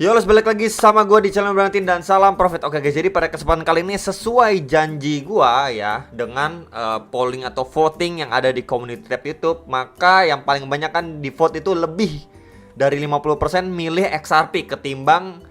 Yo, balik lagi sama gue di channel Brantin dan salam profit. Oke guys, jadi pada kesempatan kali ini sesuai janji gue ya, dengan polling atau voting yang ada di community tab YouTube, maka yang paling banyak kan di vote itu lebih dari 50% milih XRP ketimbang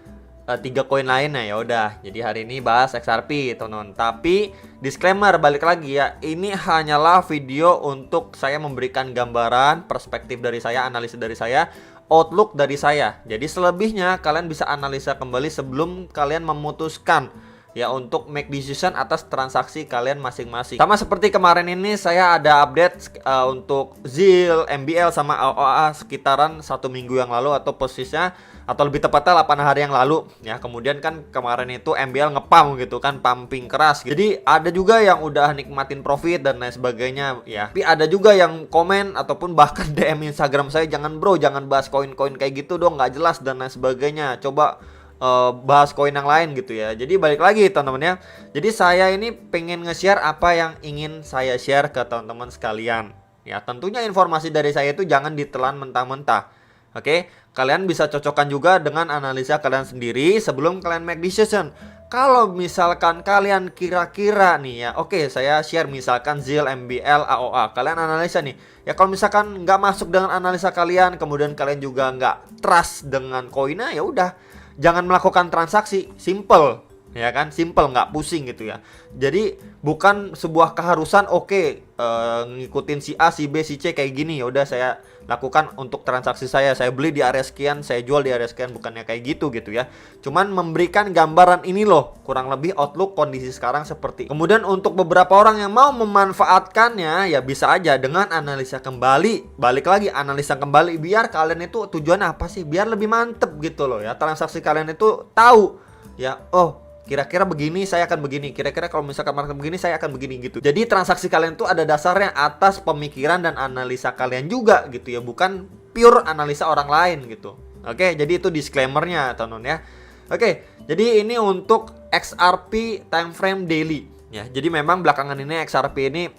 3 koin lainnya. Ya udah, jadi hari ini bahas XRP teman-teman. Tapi disclaimer balik lagi ya, ini hanyalah video untuk saya memberikan gambaran, perspektif dari saya, analisis dari saya, outlook dari saya. Jadi selebihnya kalian bisa analisa kembali sebelum kalian memutuskan ya untuk make decision atas transaksi kalian masing-masing. Sama seperti kemarin ini saya ada update untuk ZIL, MBL sama AOA sekitaran 1 minggu yang lalu atau posisinya atau lebih tepatnya 8 hari yang lalu ya. Kemudian kan kemarin itu MBL ngepam gitu kan, pumping keras gitu. Jadi ada juga yang udah nikmatin profit dan lain sebagainya ya. Tapi ada juga yang komen ataupun bahkan DM Instagram saya, jangan bro, jangan bahas koin-koin kayak gitu dong, nggak jelas dan lain sebagainya. Coba bahas koin yang lain gitu ya. Jadi balik lagi teman-teman ya. Jadi saya ini pengen nge-share apa yang ingin saya share ke teman-teman sekalian. Ya, tentunya informasi dari saya itu jangan ditelan mentah-mentah. Oke, kalian bisa cocokkan juga dengan analisa kalian sendiri sebelum kalian make decision. Kalau misalkan kalian kira-kira nih ya, oke, saya share misalkan ZIL, MBL, AOA. Kalian analisa nih. Ya kalau misalkan nggak masuk dengan analisa kalian, kemudian kalian juga nggak trust dengan koinnya, ya udah, jangan melakukan transaksi. Simple ya kan, simple, nggak pusing gitu ya. Jadi bukan sebuah keharusan ngikutin si A, si B, si C kayak gini. Ya udah saya lakukan untuk transaksi saya beli di area sekian, saya jual di area sekian, bukannya kayak gitu ya. Cuman memberikan gambaran ini loh, kurang lebih outlook kondisi sekarang seperti. Kemudian untuk beberapa orang yang mau memanfaatkannya ya bisa aja dengan analisa kembali. Balik lagi analisa kembali biar kalian itu tujuan apa sih? Biar lebih mantep gitu loh ya. Transaksi kalian itu tahu ya, oh kira-kira begini saya akan begini, kira-kira kalau misalkan market begini saya akan begini gitu. Jadi transaksi kalian tuh ada dasarnya atas pemikiran dan analisa kalian juga gitu ya, bukan pure analisa orang lain gitu. Oke, jadi itu disclaimernya teman-teman ya. Oke, jadi ini untuk XRP time frame daily ya. Jadi memang belakangan ini XRP ini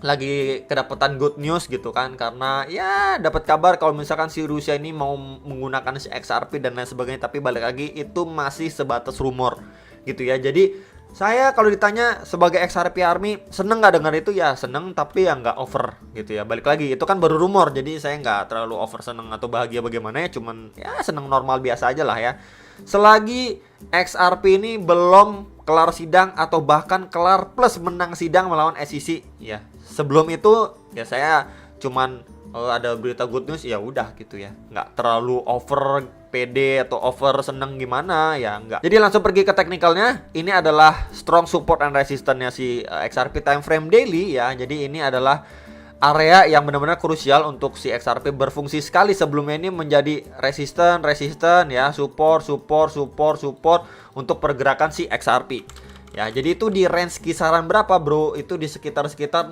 lagi kedapatan good news gitu kan, karena ya dapat kabar kalau misalkan si Rusia ini mau menggunakan si XRP dan lain sebagainya. Tapi balik lagi itu masih sebatas rumor gitu ya. Jadi saya kalau ditanya sebagai XRP Army seneng nggak dengar itu, ya seneng tapi ya nggak over gitu ya. Balik lagi itu kan baru rumor, jadi saya nggak terlalu over seneng atau bahagia bagaimana ya, cuman ya seneng normal biasa aja lah ya. Selagi XRP ini belum kelar sidang atau bahkan kelar plus menang sidang melawan SEC ya. Sebelum itu ya saya cuman ada berita good news ya udah gitu ya, nggak terlalu over pede atau over seneng gimana ya, nggak. Jadi langsung pergi ke teknikalnya. Ini adalah strong support and resistance-nya si XRP time frame daily ya. Jadi ini adalah area yang benar-benar krusial untuk si XRP berfungsi sekali. Sebelumnya ini menjadi resisten ya, support untuk pergerakan si XRP. Ya, jadi itu di range kisaran berapa bro? Itu di sekitar $0,5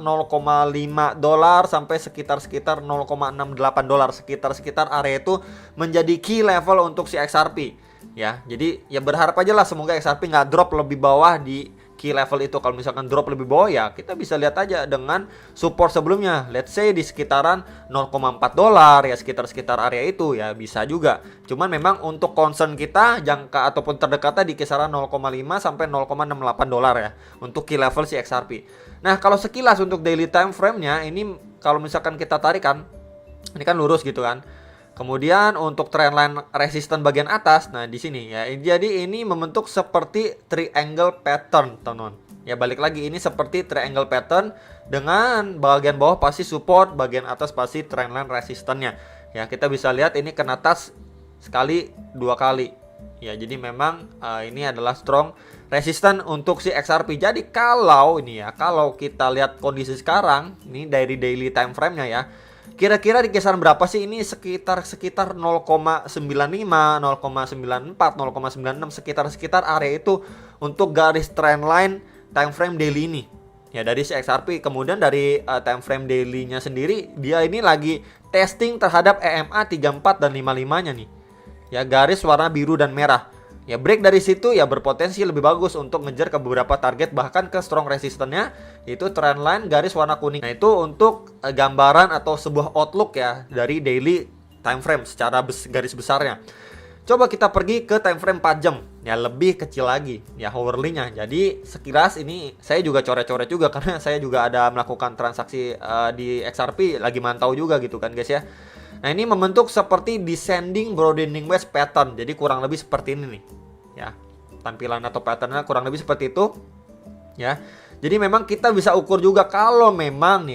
sampai sekitar $0,68. Sekitar area itu menjadi key level untuk si XRP. Ya, jadi ya berharap aja lah semoga XRP nggak drop lebih bawah di key level itu. Kalau misalkan drop lebih bawah ya kita bisa lihat aja dengan support sebelumnya, let's say di sekitaran $0,4 ya, sekitar area itu ya bisa juga. Cuman memang untuk concern kita jangka ataupun terdekatnya di kisaran 0,5 sampai $0,68 ya untuk key level si XRP. Nah, kalau sekilas untuk daily time frame-nya ini kalau misalkan kita tarik kan, ini kan lurus gitu kan. Kemudian untuk trendline resisten bagian atas, nah di sini ya. Jadi ini membentuk seperti triangle pattern, teman-teman. Ya balik lagi ini seperti triangle pattern dengan bagian bawah pasti support, bagian atas pasti trendline resistennya. Ya kita bisa lihat ini kena touch sekali, 2 kali. Ya jadi memang ini adalah strong resisten untuk si XRP. Jadi kalau ini ya, kalau kita lihat kondisi sekarang ini dari daily time frame-nya ya. Kira-kira di kisaran berapa sih ini? Sekitar 0,95, 0,94, 0,96, sekitar area itu untuk garis trendline time frame daily ini. Ya dari si XRP. Kemudian dari time frame daily-nya sendiri dia ini lagi testing terhadap EMA 34 dan 55-nya nih. Ya garis warna biru dan merah. Ya break dari situ ya berpotensi lebih bagus untuk ngejar ke beberapa target, bahkan ke strong resistennya yaitu trendline garis warna kuning. Nah itu untuk gambaran atau sebuah outlook ya dari daily time frame secara garis besarnya. Coba kita pergi ke time frame 4 jam. Ya lebih kecil lagi ya hourly-nya. Jadi sekilas ini saya juga coret-coret juga karena saya juga ada melakukan transaksi di XRP, lagi mantau juga gitu kan guys ya. Nah, ini membentuk seperti descending broadening wedge pattern. Jadi kurang lebih seperti ini nih. Ya. Tampilan atau patternnya kurang lebih seperti itu. Ya. Jadi memang kita bisa ukur juga kalau memang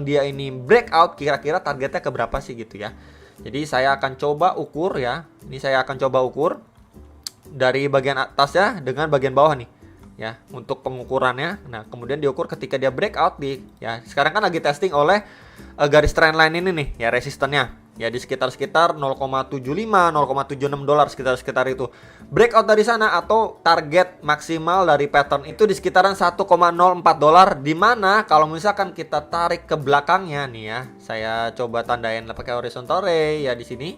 dia ini breakout, kira-kira targetnya ke berapa sih gitu ya. Jadi saya akan coba ukur ya. Ini saya akan coba ukur dari bagian atasnya dengan bagian bawah nih. Ya, untuk pengukurannya. Nah, kemudian diukur ketika dia breakout di ya, sekarang kan lagi testing oleh garis trendline ini nih ya, resistennya. Ya di sekitar 0,75, 0,76 dolar sekitar itu. Breakout dari sana atau target maksimal dari pattern itu di sekitaran 1,04 dolar, di mana kalau misalkan kita tarik ke belakangnya nih ya. Saya coba tandain pakai horizontal ray ya di sini.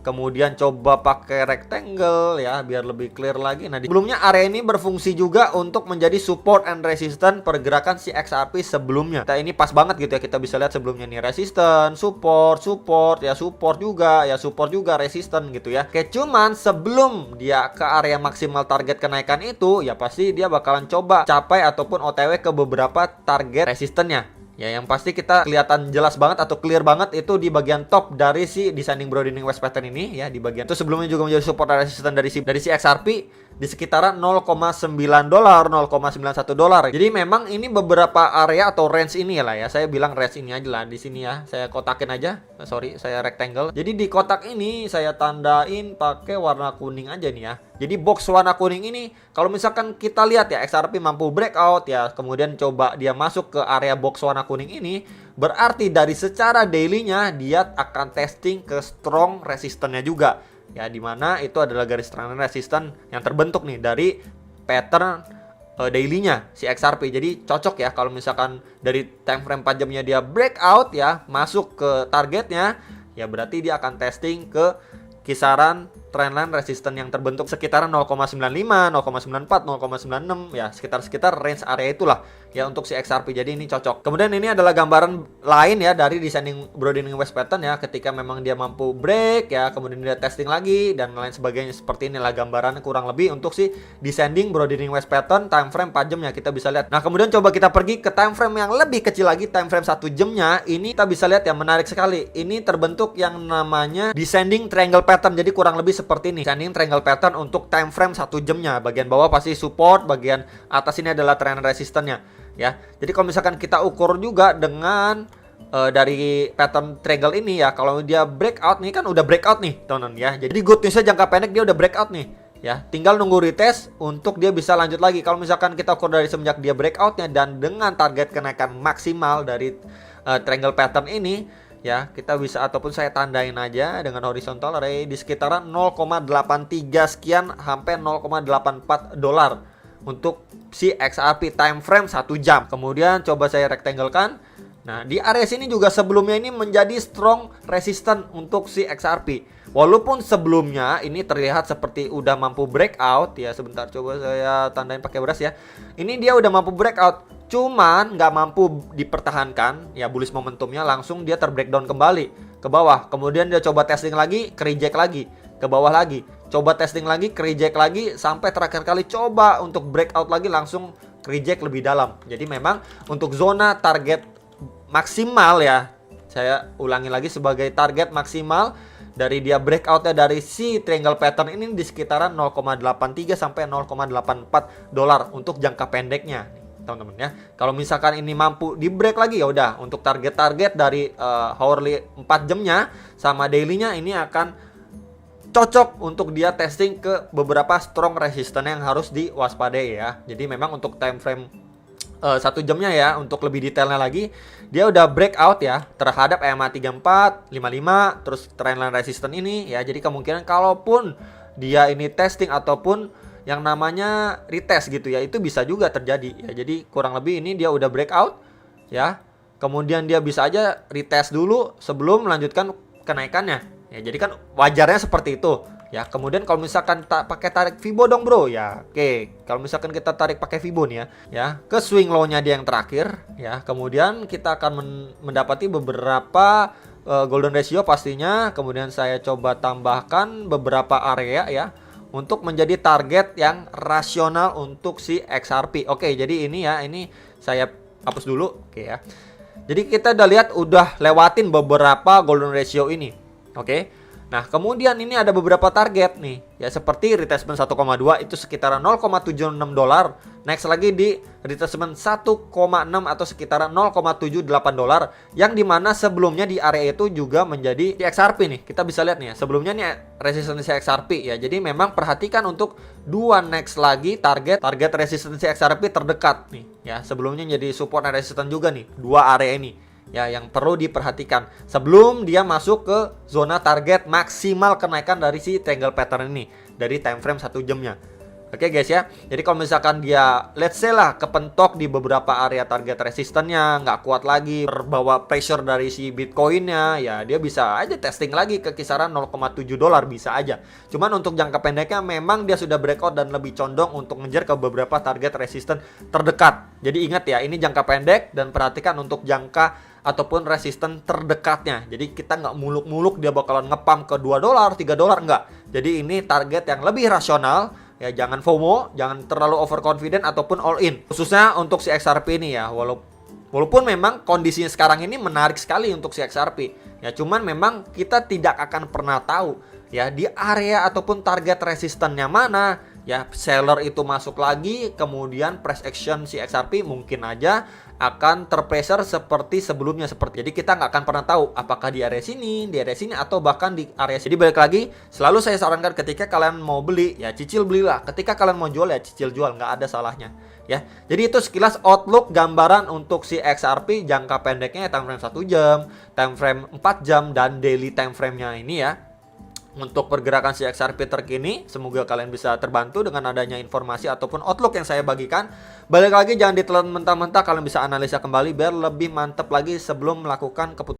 Kemudian coba pakai rectangle ya biar lebih clear lagi. Nah, sebelumnya area ini berfungsi juga untuk menjadi support and resistance pergerakan si XRP sebelumnya. Nah, ini pas banget gitu ya, kita bisa lihat sebelumnya nih resistance, support juga, resistance gitu ya. Oke, cuman sebelum dia ke area maksimal target kenaikan itu, ya pasti dia bakalan coba capai ataupun OTW ke beberapa target resistennya. Ya, yang pasti kita kelihatan jelas banget atau clear banget itu di bagian top dari si descending broadening wedge pattern ini ya, di bagian itu sebelumnya juga menjadi support dan resistance dari si XRP di sekitaran 0,9 dolar, 0,91 dolar. Jadi memang ini beberapa area atau range ini lah ya. Saya bilang range ini aja lah di sini ya. Saya kotakin aja. Sorry, saya rectangle. Jadi di kotak ini saya tandain pakai warna kuning aja nih ya. Jadi box warna kuning ini kalau misalkan kita lihat ya XRP mampu breakout ya, kemudian coba dia masuk ke area box warna kuning ini, berarti dari secara daily-nya dia akan testing ke strong resistance-nya juga. Ya, dimana itu adalah garis trend resistance yang terbentuk nih dari pattern daily-nya si XRP. Jadi cocok ya kalau misalkan dari time frame 4 jamnya dia breakout ya, masuk ke targetnya, ya berarti dia akan testing ke kisaran trendline resistance yang terbentuk sekitaran 0,95, 0,94, 0,96 ya, sekitar range area itulah ya untuk si XRP. Jadi ini cocok. Kemudian ini adalah gambaran lain ya dari descending broadening wedge pattern ya, ketika memang dia mampu break ya, kemudian dia testing lagi dan lain sebagainya. Seperti inilah gambaran kurang lebih untuk si descending broadening wedge pattern time frame 4 jamnya kita bisa lihat. Nah, kemudian coba kita pergi ke time frame yang lebih kecil lagi, time frame 1 jamnya. Ini kita bisa lihat ya, menarik sekali. Ini terbentuk yang namanya descending triangle pattern. Jadi kurang lebih seperti ini, descending triangle pattern untuk time frame 1 jamnya. Bagian bawah pasti support, bagian atas ini adalah trend resistance-nya ya. Jadi kalau misalkan kita ukur juga dengan dari pattern triangle ini ya, kalau dia breakout nih, kan udah breakout nih teman-teman ya. Jadi good newsnya jangka pendek dia udah breakout nih ya, tinggal nunggu retest untuk dia bisa lanjut lagi. Kalau misalkan kita ukur dari semenjak dia breakoutnya dan dengan target kenaikan maksimal dari triangle pattern ini ya, kita bisa ataupun saya tandain aja dengan horizontal array di sekitaran 0,83 sekian sampai 0,84 dolar untuk si XRP time frame 1 jam. Kemudian coba saya rectangle kan. Nah, di area sini juga sebelumnya ini menjadi strong resistance untuk si XRP. Walaupun sebelumnya ini terlihat seperti udah mampu breakout ya. Sebentar, coba saya tandain pakai brush ya. Ini dia udah mampu breakout, cuman nggak mampu dipertahankan ya bullish momentumnya, langsung dia terbreakdown kembali ke bawah. Kemudian dia coba testing lagi, reject lagi ke bawah lagi, coba testing lagi, reject lagi, sampai terakhir kali coba untuk breakout lagi langsung reject lebih dalam. Jadi memang untuk zona target maksimal ya, saya ulangi lagi, sebagai target maksimal dari dia breakoutnya dari si triangle pattern ini di sekitaran 0,83 sampai 0,84 dolar untuk jangka pendeknya teman-teman ya. Kalau misalkan ini mampu di break lagi, ya udah untuk target-target dari hourly 4 jamnya sama daily-nya ini akan cocok untuk dia testing ke beberapa strong resistance yang harus diwaspadai ya. Jadi memang untuk time frame 1 jamnya ya, untuk lebih detailnya lagi, dia udah breakout ya terhadap EMA 34, 55, terus trendline resistance ini ya. Jadi kemungkinan kalaupun dia ini testing ataupun yang namanya retest gitu ya, itu bisa juga terjadi ya. Jadi kurang lebih ini dia udah breakout ya, kemudian dia bisa aja retest dulu sebelum melanjutkan kenaikannya ya. Jadi kan wajarnya seperti itu ya. Kemudian kalau misalkan tak pakai tarik Fibo dong bro ya, oke. Kalau misalkan kita tarik pakai Fibo nih ya, ke swing low-nya dia yang terakhir ya, kemudian kita akan mendapati beberapa golden ratio pastinya, kemudian saya coba tambahkan beberapa area ya untuk menjadi target yang rasional untuk si XRP. Oke, jadi ini ya, ini saya hapus dulu. Oke ya. Jadi kita udah lihat, udah lewatin beberapa golden ratio ini. Oke. Nah, kemudian ini ada beberapa target nih. Ya, seperti retracement 1,2 itu sekitar 0,76 dolar. Next lagi di retracement 1,6 atau sekitar 0,78 dolar. Yang dimana sebelumnya di area itu juga menjadi XRP nih. Kita bisa lihat nih ya. Sebelumnya nih resistensi XRP ya. Jadi memang perhatikan untuk dua next lagi target resistensi XRP terdekat nih. Ya, sebelumnya jadi support dan resistance juga nih. Dua area ini. Ya, yang perlu diperhatikan sebelum dia masuk ke zona target maksimal kenaikan dari si triangle pattern ini dari time frame 1 jamnya. Oke guys ya. Jadi kalau misalkan dia let's say lah kepentok di beberapa area target resistannya, nggak kuat lagi, terbawa pressure dari si Bitcoinnya, ya dia bisa aja testing lagi ke kisaran 0,7 dolar, bisa aja. Cuman untuk jangka pendeknya memang dia sudah breakout dan lebih condong untuk ngejar ke beberapa target resisten terdekat. Jadi ingat ya, ini jangka pendek dan perhatikan untuk jangka ataupun resisten terdekatnya. Jadi kita nggak muluk-muluk dia bakalan ngepump ke 2 dolar, 3 dolar, nggak. Jadi ini target yang lebih rasional. Ya, jangan FOMO, jangan terlalu overconfident ataupun all in. Khususnya untuk si XRP ini ya, walaupun memang kondisinya sekarang ini menarik sekali untuk si XRP. Ya, cuman memang kita tidak akan pernah tahu ya di area ataupun target resistennya mana. Ya, seller itu masuk lagi, kemudian price action si XRP mungkin aja akan terpressure seperti sebelumnya. Jadi kita nggak akan pernah tahu apakah di area sini, atau bahkan di area sini. Balik lagi, selalu saya sarankan ketika kalian mau beli, ya cicil belilah. Ketika kalian mau jual, ya cicil jual, nggak ada salahnya. Ya, jadi itu sekilas outlook gambaran untuk si XRP jangka pendeknya time frame 1 jam, time frame 4 jam, dan daily time frame-nya ini ya. Untuk pergerakan si XRP terkini, semoga kalian bisa terbantu dengan adanya informasi ataupun outlook yang saya bagikan. Balik lagi, jangan ditelan mentah-mentah, kalian bisa analisa kembali biar lebih mantap lagi sebelum melakukan keputusan.